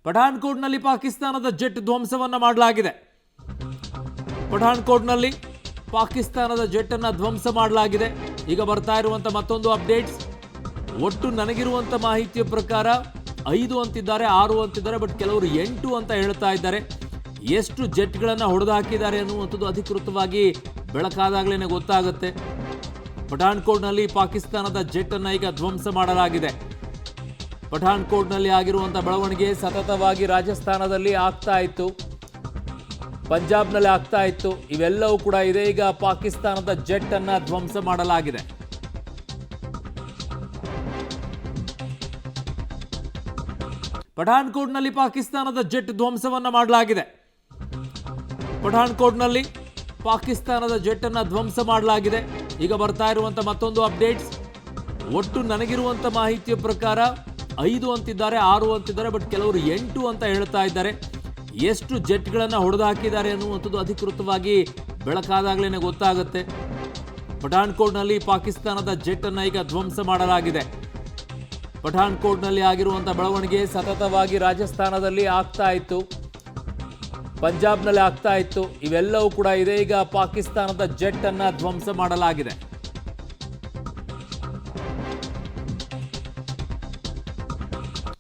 ಪಠಾನ್ಕೋಟ್ನಲ್ಲಿ ಪಾಕಿಸ್ತಾನದ ಜೆಟ್ ಧ್ವಂಸವನ್ನ ಮಾಡಲಾಗಿದೆ. ಪಠಾನ್ಕೋಟ್ನಲ್ಲಿ ಪಾಕಿಸ್ತಾನದ ಜೆಟ್ ಅನ್ನು ಧ್ವಂಸ ಮಾಡಲಾಗಿದೆ. ಈಗ ಬರ್ತಾ ಇರುವಂತ ಮತ್ತೊಂದು ಅಪ್ಡೇಟ್ಸ್. ಒಟ್ಟು ನನಗಿರುವಂತ ಮಾಹಿತಿಯ ಪ್ರಕಾರ 5 ಅಂತಿದ್ದಾರೆ, 6 ಅಂತಿದ್ದಾರೆ, ಬಟ್ ಕೆಲವರು 8 ಅಂತ ಹೇಳ್ತಾ ಇದ್ದಾರೆ. ಎಷ್ಟು ಜೆಟ್ಗಳನ್ನು ಹೊಡೆದು ಹಾಕಿದ್ದಾರೆ ಅನ್ನುವಂಥದ್ದು ಅಧಿಕೃತವಾಗಿ ಬೆಳಕಾದಾಗಲೇ ಗೊತ್ತಾಗುತ್ತೆ. ಪಠಾನ್ಕೋಟ್ನಲ್ಲಿ ಪಾಕಿಸ್ತಾನದ ಜೆಟ್ ಅನ್ನು ಈಗ ಧ್ವಂಸ ಮಾಡಲಾಗಿದೆ. ಪಠಾನ್ಕೋಟ್ನಲ್ಲಿ ಆಗಿರುವಂಥ ಬೆಳವಣಿಗೆ ಸತತವಾಗಿ ರಾಜಸ್ಥಾನದಲ್ಲಿ ಆಗ್ತಾ ಇತ್ತು, ಪಂಜಾಬ್ನಲ್ಲಿ ಆಗ್ತಾ ಇತ್ತು, ಇವೆಲ್ಲವೂ ಕೂಡ ಇದೆ. ಈಗ ಪಾಕಿಸ್ತಾನದ ಜೆಟ್ ಅನ್ನು ಧ್ವಂಸ ಮಾಡಲಾಗಿದೆ. ಪಠಾನ್ಕೋಟ್ನಲ್ಲಿ ಪಾಕಿಸ್ತಾನದ ಜೆಟ್ ಧ್ವಂಸವನ್ನ ಮಾಡಲಾಗಿದೆ. ಪಠಾನ್ಕೋಟ್ನಲ್ಲಿ ಪಾಕಿಸ್ತಾನದ ಜೆಟ್ ಅನ್ನು ಧ್ವಂಸ ಮಾಡಲಾಗಿದೆ. ಈಗ ಬರ್ತಾ ಇರುವಂತ ಮತ್ತೊಂದು ಅಪ್ಡೇಟ್ಸ್. ಒಟ್ಟು ನನಗಿರುವಂತ ಮಾಹಿತಿಯ ಪ್ರಕಾರ 5 ಅಂತಿದ್ದಾರೆ, 6 ಅಂತಿದ್ದಾರೆ, ಬಟ್ ಕೆಲವರು 8 ಅಂತ ಹೇಳ್ತಾ ಇದ್ದಾರೆ. ಎಷ್ಟು ಜೆಟ್ಗಳನ್ನು ಹೊಡೆದು ಹಾಕಿದ್ದಾರೆ ಅನ್ನುವಂಥದ್ದು ಅಧಿಕೃತವಾಗಿ ಬೆಳಕಾದಾಗಲೇ ಗೊತ್ತಾಗುತ್ತೆ. ಪಠಾನ್ಕೋಟ್ನಲ್ಲಿ ಪಾಕಿಸ್ತಾನದ ಜೆಟ್ ಅನ್ನು ಈಗ ಧ್ವಂಸ ಮಾಡಲಾಗಿದೆ. ಪಠಾನ್ಕೋಟ್ನಲ್ಲಿ ಆಗಿರುವಂಥ ಬೆಳವಣಿಗೆ ಸತತವಾಗಿ ರಾಜಸ್ಥಾನದಲ್ಲಿ ಆಗ್ತಾ ಇತ್ತು, ಪಂಜಾಬ್ನಲ್ಲಿ ಆಗ್ತಾ ಇತ್ತು, ಇವೆಲ್ಲವೂ ಕೂಡ ಇದೆ. ಈಗ ಪಾಕಿಸ್ತಾನದ ಜೆಟ್ ಅನ್ನು ಧ್ವಂಸ ಮಾಡಲಾಗಿದೆ.